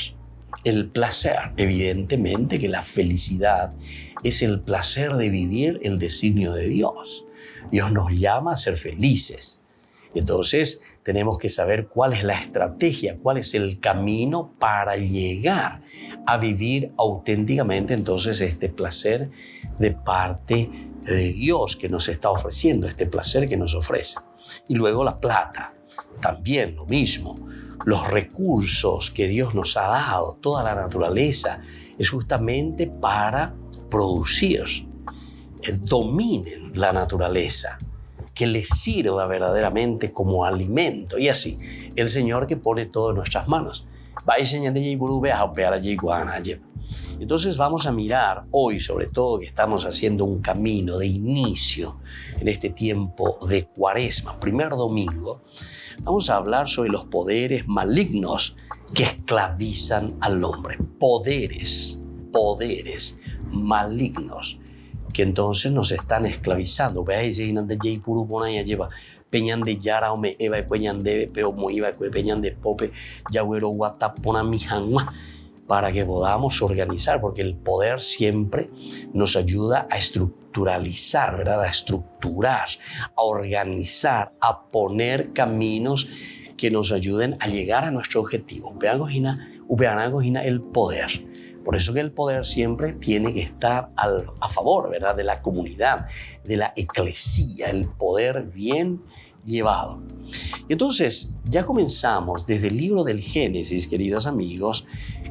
El placer, evidentemente que la felicidad es el placer de vivir el designio de Dios. Dios nos llama a ser felices. Entonces tenemos que saber cuál es la estrategia, cuál es el camino para llegar a vivir auténticamente entonces este placer de parte de Dios que nos está ofreciendo, este placer que nos ofrece. Y luego la plata, también lo mismo. Los recursos que Dios nos ha dado, toda la naturaleza, es justamente para producir. Dominen la naturaleza, que les sirva verdaderamente como alimento. Y así, el Señor que pone todo en nuestras manos. Entonces vamos a mirar hoy, sobre todo que estamos haciendo un camino de inicio en este tiempo de Cuaresma, primer domingo, vamos a hablar sobre los poderes malignos que esclavizan al hombre. Poderes malignos que entonces nos están esclavizando. Peñan de Yara o me eva peñan de peo mo iba peñan de pope yagüero guatapona mijanma, para que podamos organizar, porque el poder siempre nos ayuda a estructuralizar, ¿verdad? A estructurar, a organizar, a poner caminos que nos ayuden a llegar a nuestro objetivo. Upean el poder. Por eso que el poder siempre tiene que estar a favor, ¿verdad? De la comunidad, de la eclesía, el poder bien llevado. Y entonces ya comenzamos desde el libro del Génesis, queridos amigos,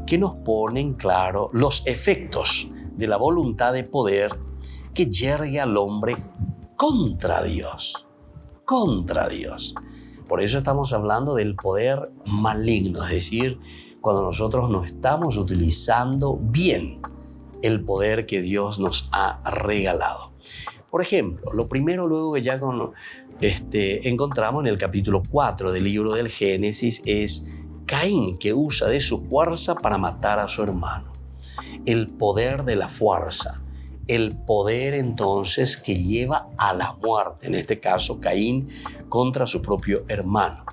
que nos pone en claro los efectos de la voluntad de poder que yergue al hombre contra Dios. Contra Dios. Por eso estamos hablando del poder maligno, es decir, cuando nosotros no estamos utilizando bien el poder que Dios nos ha regalado. Por ejemplo, lo primero luego que ya encontramos en el capítulo 4 del libro del Génesis es Caín, que usa de su fuerza para matar a su hermano. El poder de la fuerza, el poder entonces que lleva a la muerte, en este caso Caín contra su propio hermano.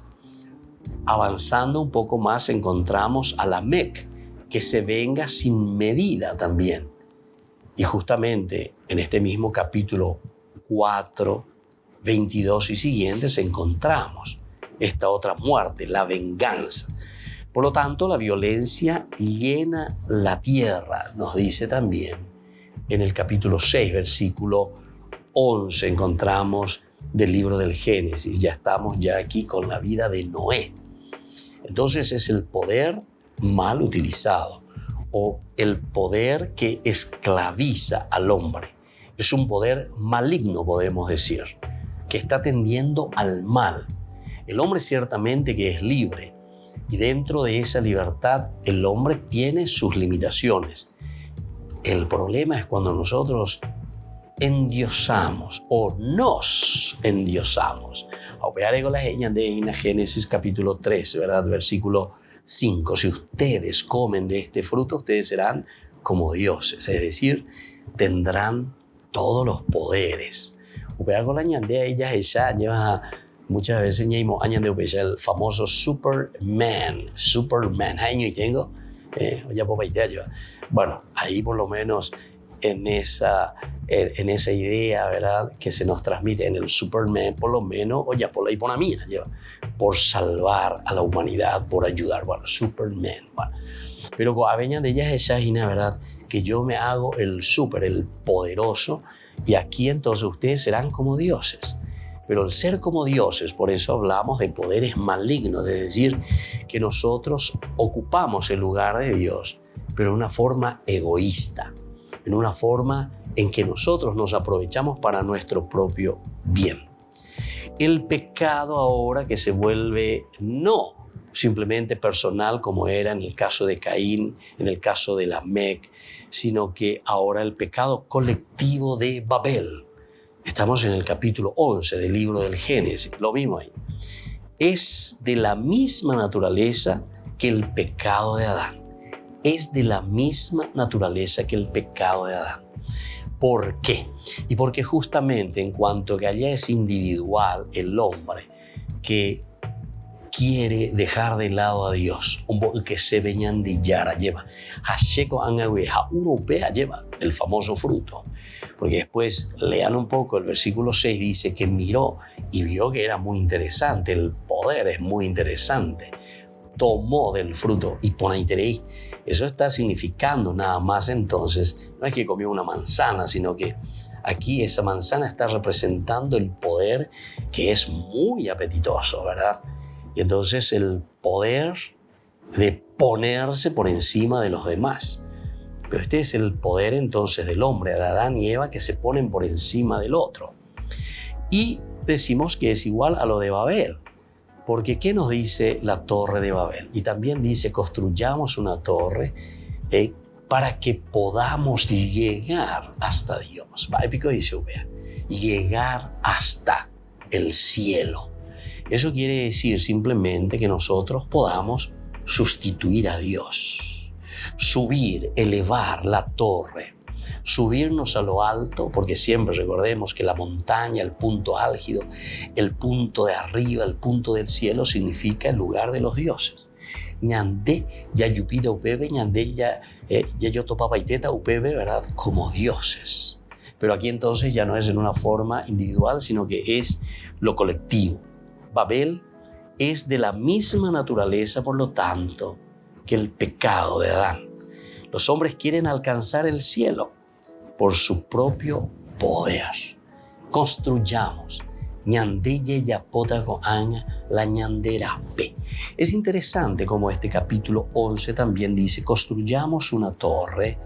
Avanzando un poco más encontramos a Lamec, que se venga sin medida también. Y justamente en este mismo capítulo 4, 22 y siguientes encontramos esta otra muerte, la venganza. Por lo tanto, la violencia llena la tierra, nos dice también en el capítulo 6, versículo 11, encontramos del libro del Génesis. Ya estamos aquí con la vida de Noé. Entonces es el poder mal utilizado o el poder que esclaviza al hombre. Es un poder maligno, podemos decir, que está tendiendo al mal. El hombre ciertamente que es libre y dentro de esa libertad el hombre tiene sus limitaciones. El problema es cuando nosotros endiosamos o nos endiosamos. De Génesis capítulo 3, ¿verdad? Versículo 5. Si ustedes comen de este fruto, ustedes serán como dioses, es decir, tendrán todos los poderes. Muchas veces el famoso Superman. Bueno, ahí por lo menos en esa idea, ¿verdad?, que se nos transmite en el Superman, por lo menos, por la hiponamía, por salvar a la humanidad, por ayudar, Superman. Pero a veces de ellas esa idea, ¿verdad?, que yo me hago el super, el poderoso, y aquí entonces ustedes serán como dioses. Pero el ser como dioses, por eso hablamos de poderes malignos, es decir, que nosotros ocupamos el lugar de Dios, pero de una forma egoísta, en una forma en que nosotros nos aprovechamos para nuestro propio bien. El pecado ahora que se vuelve no simplemente personal como era en el caso de Caín, en el caso de Lamec, sino que ahora el pecado colectivo de Babel. Estamos en el capítulo 11 del libro del Génesis, lo mismo ahí. Es de la misma naturaleza que el pecado de Adán. Es de la misma naturaleza que el pecado de Adán. ¿Por qué? Y porque justamente en cuanto que allá es individual el hombre que quiere dejar de lado a Dios. Que se veñan de Yara lleva. Hasheko Angawe, Europea lleva el famoso fruto. Porque después lean un poco el versículo 6, dice que miró y vio que era muy interesante, el poder es muy interesante. Tomó del fruto y ponaiterei. Eso está significando nada más entonces, no es que comió una manzana, sino que aquí esa manzana está representando el poder que es muy apetitoso, ¿verdad? Y entonces el poder de ponerse por encima de los demás. Pero este es el poder entonces del hombre, de Adán y Eva, que se ponen por encima del otro. Y decimos que es igual a lo de Babel. Porque ¿qué nos dice la torre de Babel? Y también dice, construyamos una torre para que podamos llegar hasta Dios. Épico dice, llegar hasta el cielo. Eso quiere decir simplemente que nosotros podamos sustituir a Dios, subir, elevar la torre, subirnos a lo alto, porque siempre recordemos que la montaña, el punto álgido, el punto de arriba, el punto del cielo significa el lugar de los dioses. Ñandé, ya yupida upebe, ñandé, ya yo topaba iteta upebe, ¿verdad? Como dioses. Pero aquí entonces ya no es en una forma individual, sino que es lo colectivo. Babel es de la misma naturaleza, por lo tanto, que el pecado de Adán. Los hombres quieren alcanzar el cielo por su propio poder. Construyamos. Ñandeye yapota goanga la ñandera pe. Es interesante como este capítulo 11 también dice, construyamos una torre,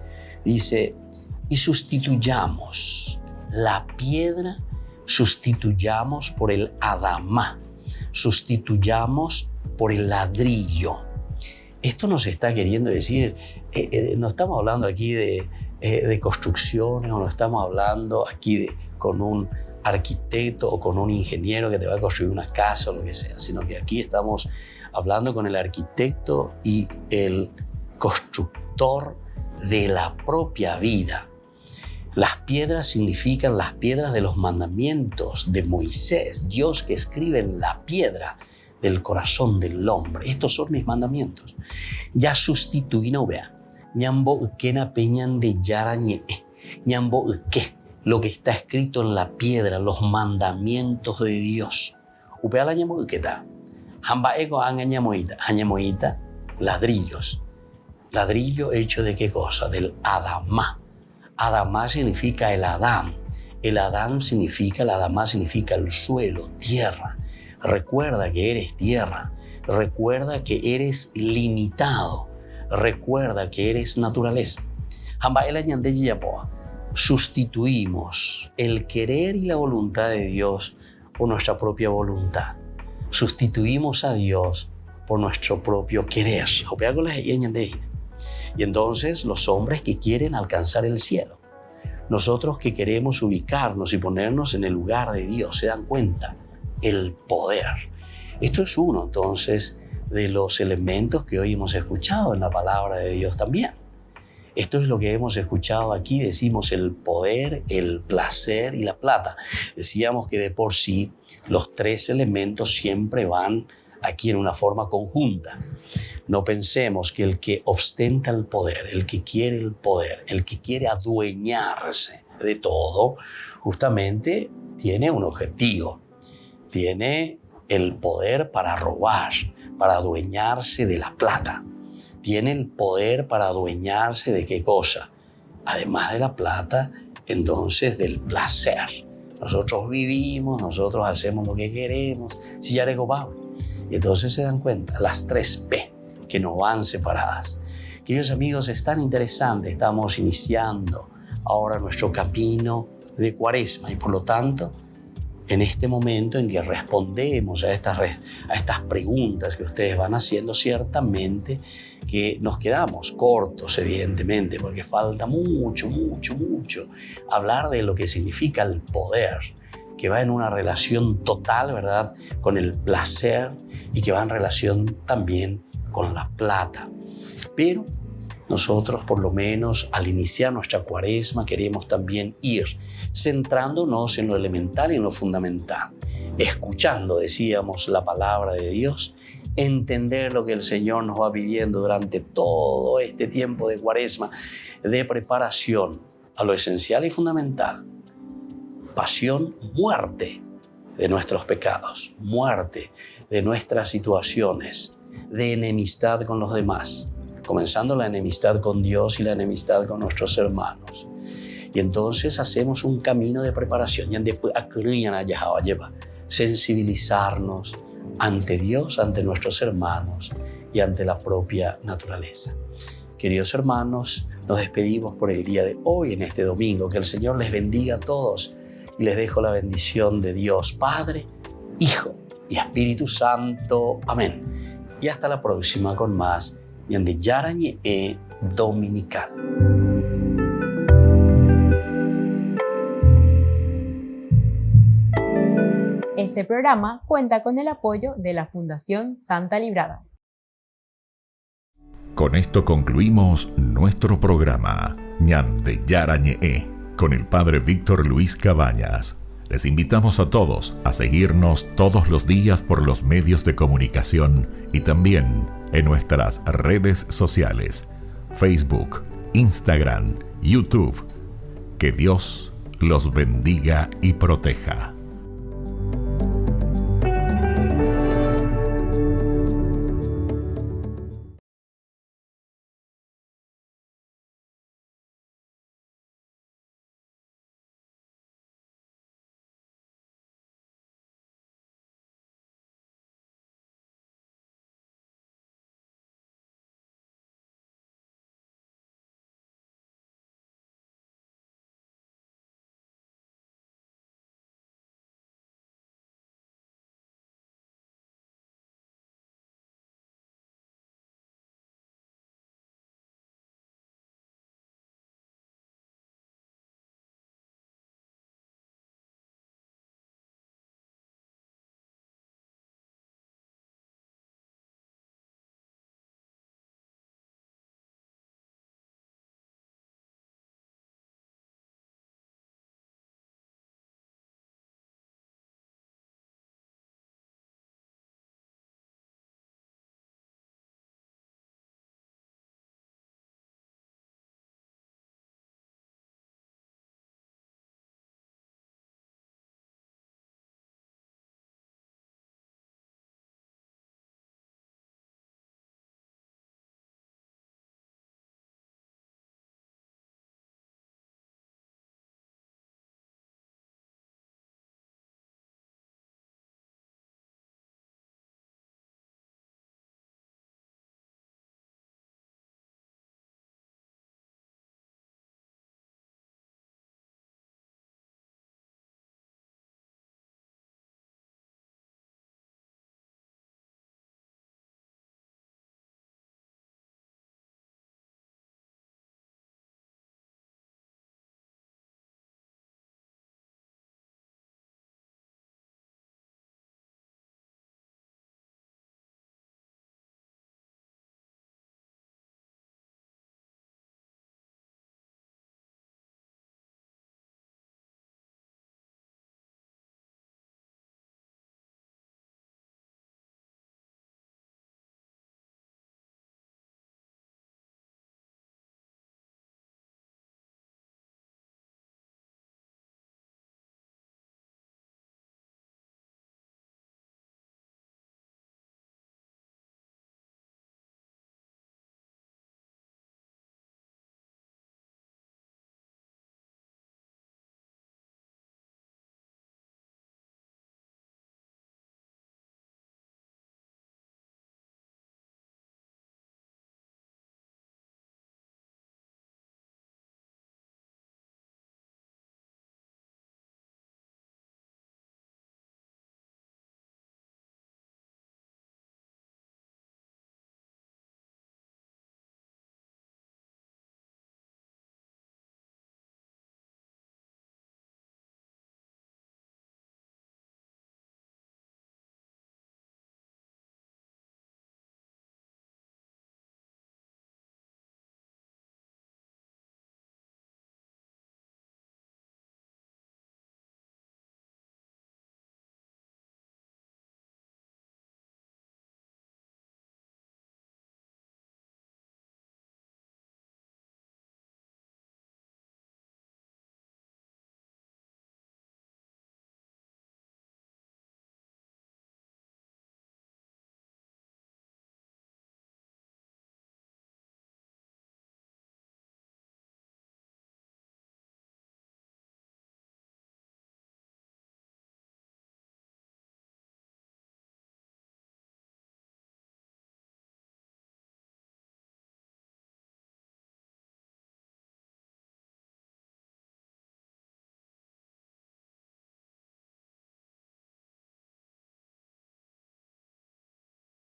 dice, y sustituyamos la piedra, sustituyamos por el adamá, sustituyamos por el ladrillo. Esto nos está queriendo decir, no estamos hablando aquí de construcciones, o no estamos hablando aquí con un arquitecto o con un ingeniero que te va a construir una casa o lo que sea, sino que aquí estamos hablando con el arquitecto y el constructor de la propia vida. Las piedras significan las piedras de los mandamientos de Moisés, Dios que escribe en la piedra del corazón del hombre. Estos son mis mandamientos. Ya sustituí no vea. Ñambo ukena peñan de yarañe. Ñambo uke. Lo que está escrito en la piedra, los mandamientos de Dios. Upea la ñambo uketa. Hamba ego anga ñamoita, ladrillos. Ladrillo hecho de qué cosa? Del adamá. Adamá significa el Adán. El Adán significa, el adamá significa el suelo, tierra. Recuerda que eres tierra. Recuerda que eres limitado. Recuerda que eres naturaleza. Sustituimos el querer y la voluntad de Dios por nuestra propia voluntad. Sustituimos a Dios por nuestro propio querer. Y entonces los hombres que quieren alcanzar el cielo, nosotros que queremos ubicarnos y ponernos en el lugar de Dios, se dan cuenta, el poder. Esto es uno entonces de los elementos que hoy hemos escuchado en la palabra de Dios también. Esto es lo que hemos escuchado aquí, decimos el poder, el placer y la plata. Decíamos que de por sí los tres elementos siempre van aquí en una forma conjunta. No pensemos que el que ostenta el poder, el que quiere el poder, el que quiere adueñarse de todo, justamente tiene un objetivo. Tiene el poder para robar, para adueñarse de la plata. Tiene el poder para adueñarse de qué cosa. Además de la plata, entonces del placer. Nosotros vivimos, nosotros hacemos lo que queremos. Si ya le copamos. Y entonces se dan cuenta, las 3 P que no van separadas. Queridos amigos, es tan interesante. Estamos iniciando ahora nuestro camino de Cuaresma y por lo tanto, en este momento en que respondemos a estas preguntas que ustedes van haciendo, ciertamente que nos quedamos cortos, evidentemente, porque falta mucho hablar de lo que significa el poder, que va en una relación total, ¿verdad?, con el placer y que va en relación también con la plata. Pero nosotros, por lo menos, al iniciar nuestra Cuaresma, queremos también ir centrándonos en lo elemental y en lo fundamental, escuchando, decíamos, la palabra de Dios entender lo que el Señor nos va pidiendo durante todo este tiempo de Cuaresma, de preparación a lo esencial y fundamental. Pasión, muerte de nuestros pecados, muerte de nuestras situaciones, de enemistad con los demás, comenzando la enemistad con Dios y la enemistad con nuestros hermanos. Y entonces hacemos un camino de preparación, sensibilizarnos ante Dios, ante nuestros hermanos y ante la propia naturaleza. Queridos hermanos, nos despedimos por el día de hoy, en este domingo. Que el Señor les bendiga a todos y les dejo la bendición de Dios Padre, Hijo y Espíritu Santo. Amén. Y hasta la próxima con más Ñande Yarañe Dominical. Este programa cuenta con el apoyo de la Fundación Santa Librada. Con esto concluimos nuestro programa Ñande Yarañe con el Padre Víctor Luis Cabañas. Les invitamos a todos a seguirnos todos los días por los medios de comunicación y también en nuestras redes sociales, Facebook, Instagram, YouTube. Que Dios los bendiga y proteja.